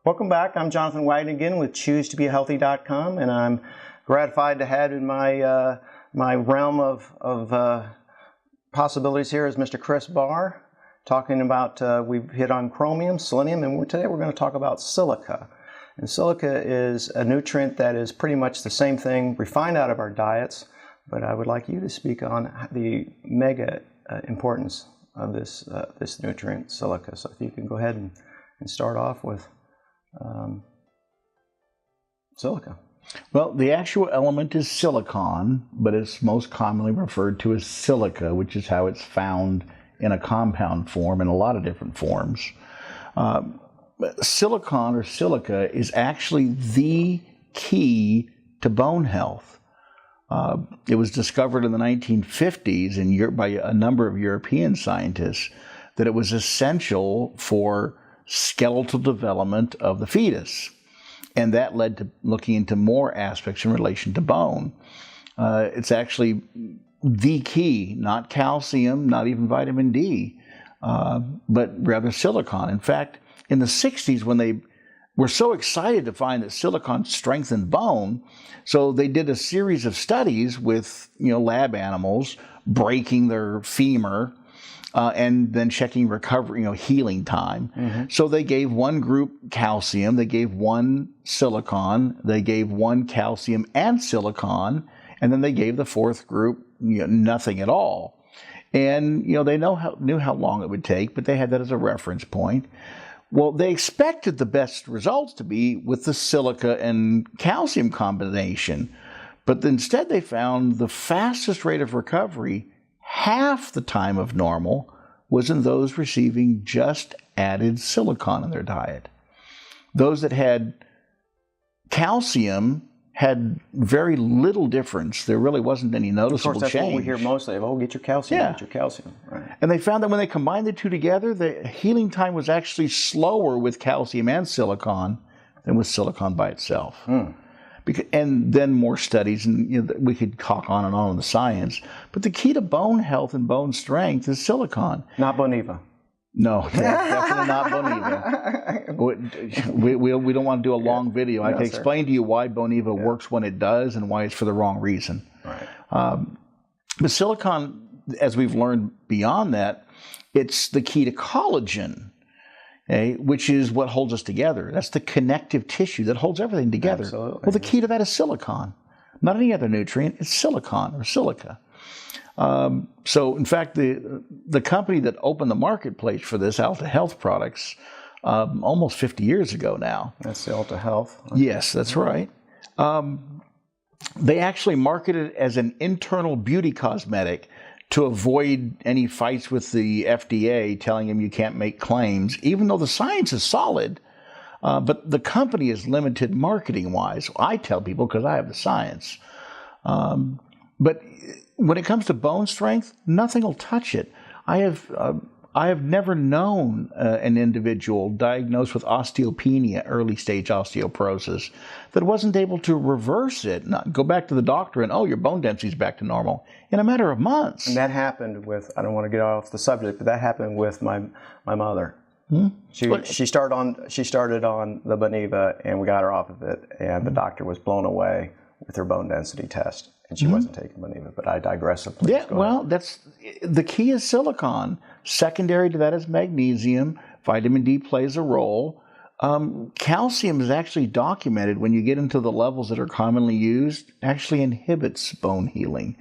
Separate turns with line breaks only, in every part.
Welcome back. I'm Jonathan White again with ChooseToBeHealthy.com, and I'm gratified to have in my my realm of possibilities here is Mr. Chris Barr, talking about, we've hit on chromium, selenium, and today we're going to talk about silica. And silica is a nutrient that is pretty much the same thing we find out of our diets, but I would like you to speak on the mega importance of this nutrient, silica. So if you can go ahead and start off with silica.
Well, the actual element is silicon, but it's most commonly referred to as silica, which is how it's found in a compound form in a lot of different forms. Silicon or silica is actually the key to bone health. It was discovered in the 1950s by a number of European scientists that it was essential for skeletal development of the fetus. And that led to looking into more aspects in relation to bone. It's actually the key, not calcium, not even vitamin D, but rather silicon. In fact, in the 60s, when they were so excited to find that silicon strengthened bone, so they did a series of studies with lab animals, breaking their femur, and then checking recovery, healing time. Mm-hmm. So they gave one group calcium, they gave one silicon, they gave one calcium and silicon, and then they gave the fourth group nothing at all. And they knew how long it would take, but they had that as a reference point. Well, they expected the best results to be with the silica and calcium combination, but instead they found the fastest rate of recovery, half the time of normal, was in those receiving just added silicon in their diet. Those that had calcium had very little difference. There really wasn't any noticeable change.
Of course, that's what we hear mostly. Oh, get your calcium,
yeah.
Get your calcium. Right.
And they found that when they combined the two together, the healing time was actually slower with calcium and silicon than with silicon by itself. Hmm. And then more studies, and we could talk on and on the science. But the key to bone health and bone strength is silicon.
Not Boniva.
No, definitely not Boniva. We don't want to do a long video. I can explain to you why Boniva works when it does and why it's for the wrong reason. Right. But silicon, as we've learned beyond that, it's the key to collagen. Which is what holds us together. That's the connective tissue that holds everything together. Absolutely. Well, the key to that is silicon. Not any other nutrient, it's silicon or silica. So, in fact, the company that opened the marketplace for this, Alta Health Products, almost 50 years ago now.
That's the Alta Health?
Yes, that's right. They actually marketed it as an internal beauty cosmetic to avoid any fights with the FDA telling them you can't make claims, even though the science is solid. But the company is limited marketing-wise. I tell people because I have the science. But when it comes to bone strength, nothing will touch it. I have never known an individual diagnosed with osteopenia, early-stage osteoporosis, that wasn't able to reverse it, not go back to the doctor and, your bone density is back to normal in a matter of months.
And that happened with, I don't want to get off the subject, but that happened with my mother. Hmm? She started on the Boniva, and we got her off of it, and the doctor was blown away with her bone density test. And she wasn't taking Boniva, but I digress. So please go ahead.
That's the key is silicon. Secondary to that is magnesium. Vitamin D plays a role. Calcium is actually documented when you get into the levels that are commonly used, actually inhibits bone healing.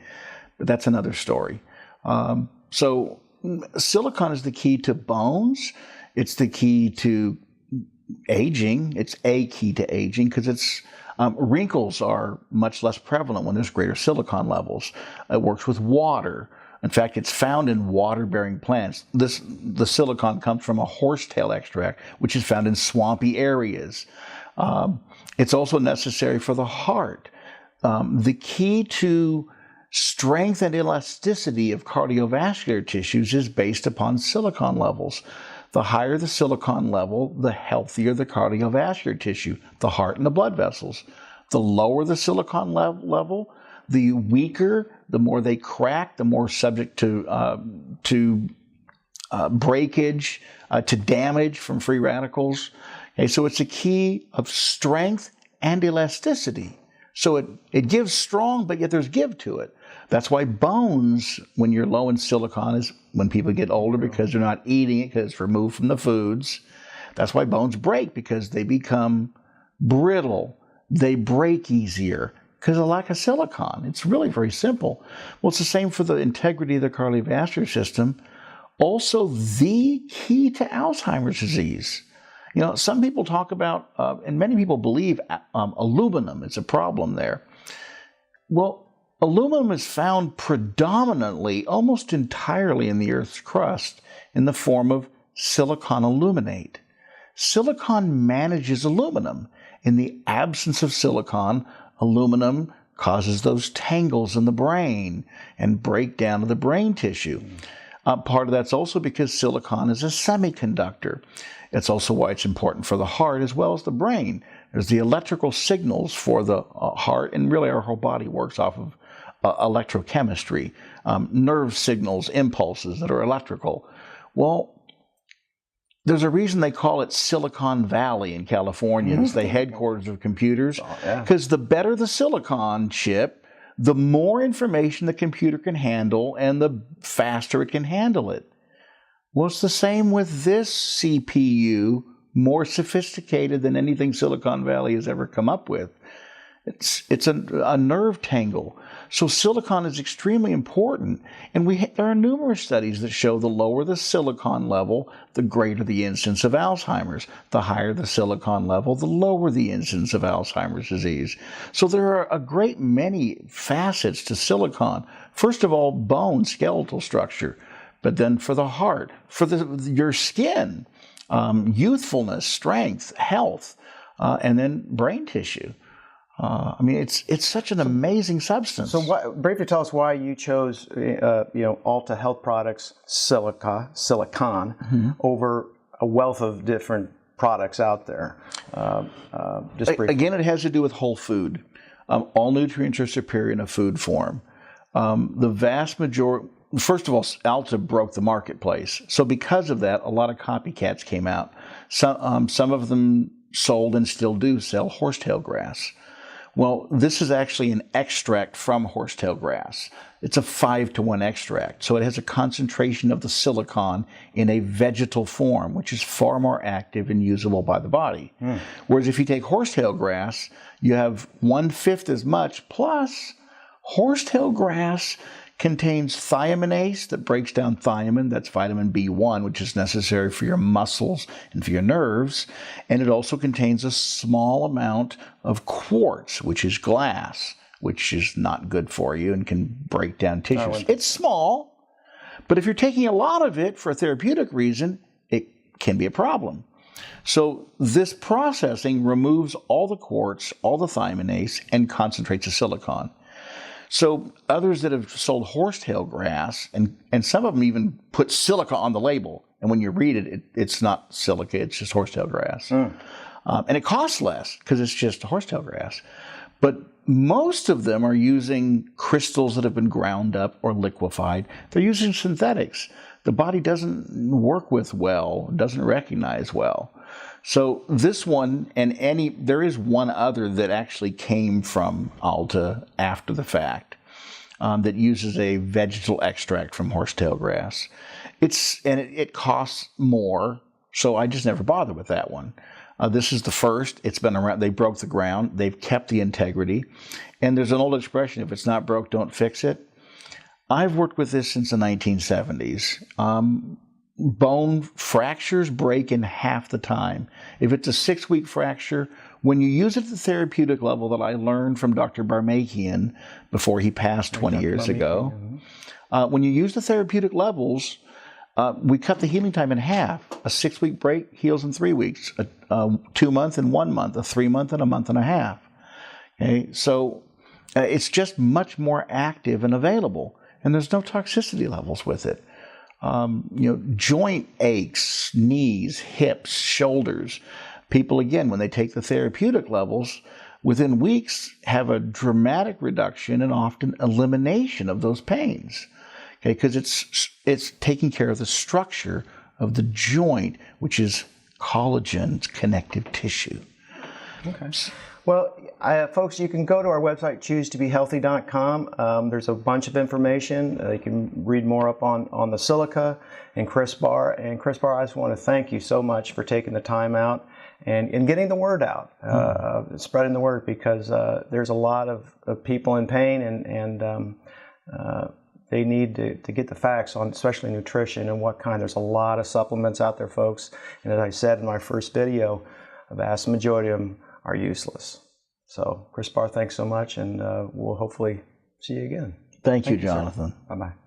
But that's another story. So silicon is the key to bones. It's the key to aging. It's a key to aging because it's wrinkles are much less prevalent when there's greater silicon levels. It works with water. In fact, it's found in water-bearing plants. The silicon comes from a horsetail extract, which is found in swampy areas. It's also necessary for the heart. The key to strength and elasticity of cardiovascular tissues is based upon silicon levels. The higher the silicon level, the healthier the cardiovascular tissue, the heart and the blood vessels. The lower the silicon level, the weaker, the more they crack, the more subject to breakage, to damage from free radicals. Okay, so it's a key of strength and elasticity. So it gives strong, but yet there's give to it. That's why bones, when you're low in silicon, is when people get older because they're not eating it because it's removed from the foods. That's why bones break, because they become brittle. They break easier because of lack of silicon. It's really very simple. Well, it's the same for the integrity of the cardiovascular system. Also, the key to Alzheimer's disease. You know, some people talk about, and many people believe, aluminum is a problem there. Well, aluminum is found predominantly, almost entirely in the Earth's crust in the form of silicon aluminate. Silicon manages aluminum. In the absence of silicon, aluminum causes those tangles in the brain and breakdown of the brain tissue. Part of that's also because silicon is a semiconductor. It's also why it's important for the heart as well as the brain. There's the electrical signals for the heart, and really our whole body works off of electrochemistry, nerve signals, impulses that are electrical. Well, there's a reason they call it Silicon Valley in California. It's the headquarters of computers, because the better the silicon chip, the more information the computer can handle and the faster it can handle it. Well, it's the same with this CPU, more sophisticated than anything Silicon Valley has ever come up with. It's a nerve tangle. So silicon is extremely important. And there are numerous studies that show the lower the silicon level, the greater the incidence of Alzheimer's. The higher the silicon level, the lower the incidence of Alzheimer's disease. So there are a great many facets to silicon. First of all, bone, skeletal structure. But then for the heart, for your skin, youthfulness, strength, health, and then brain tissue. I mean, it's such an amazing substance.
So, briefly tell us why you chose, Alta Health Products silicon over a wealth of different products out there. Just briefly.
Again, it has to do with whole food. All nutrients are superior in a food form. The vast majority. First of all, Alta broke the marketplace. So because of that, a lot of copycats came out. Some of them sold and still do sell horsetail grass. Well, this is actually an extract from horsetail grass. It's a 5-to-1 extract. So it has a concentration of the silicon in a vegetal form, which is far more active and usable by the body. Whereas if you take horsetail grass, you have 1/5 as much, plus horsetail grass contains thiaminase that breaks down thiamine, that's vitamin B1, which is necessary for your muscles and for your nerves. And it also contains a small amount of quartz, which is glass, which is not good for you and can break down tissues. It's small, but if you're taking a lot of it for a therapeutic reason, it can be a problem. So this processing removes all the quartz, all the thiaminase, and concentrates the silicon. So others that have sold horsetail grass, and some of them even put silica on the label, and when you read it, it's not silica, it's just horsetail grass. And it costs less because it's just horsetail grass. But most of them are using crystals that have been ground up or liquefied. They're using synthetics. The body doesn't work with well, doesn't recognize well. So this one, and there is one other that actually came from Alta after the fact, that uses a vegetal extract from horsetail grass. It costs more, so I just never bothered with that one. This is the first. It's been around. They broke the ground. They've kept the integrity. And there's an old expression, if it's not broke, don't fix it. I've worked with this since the 1970s. Bone fractures break in half the time. If it's a 6-week fracture, when you use it at the therapeutic level that I learned from Dr. Barr before he passed 20 years ago, when you use the therapeutic levels, we cut the healing time in half. A 6-week break heals in 3 weeks, a 2-month in 1 month, a 3-month in a month and a half. Okay, so it's just much more active and available, and there's no toxicity levels with it. Joint aches, knees, hips, shoulders. People, again, when they take the therapeutic levels, within weeks have a dramatic reduction and often elimination of those pains. Okay, because it's taking care of the structure of the joint, which is collagen, it's connective tissue.
Okay. Well, folks, you can go to our website, choosetobehealthy.com. There's a bunch of information. You can read more up on the Silica and Chris Barr. And Chris Barr, I just want to thank you so much for taking the time out and getting the word out, spreading the word, because there's a lot of people in pain and they need to get the facts on especially nutrition and what kind. There's a lot of supplements out there, folks. And as I said in my first video, the vast majority of them are useless. So, Chris Barr, thanks so much, and we'll hopefully see you again.
Thank you, Jonathan.
Bye-bye.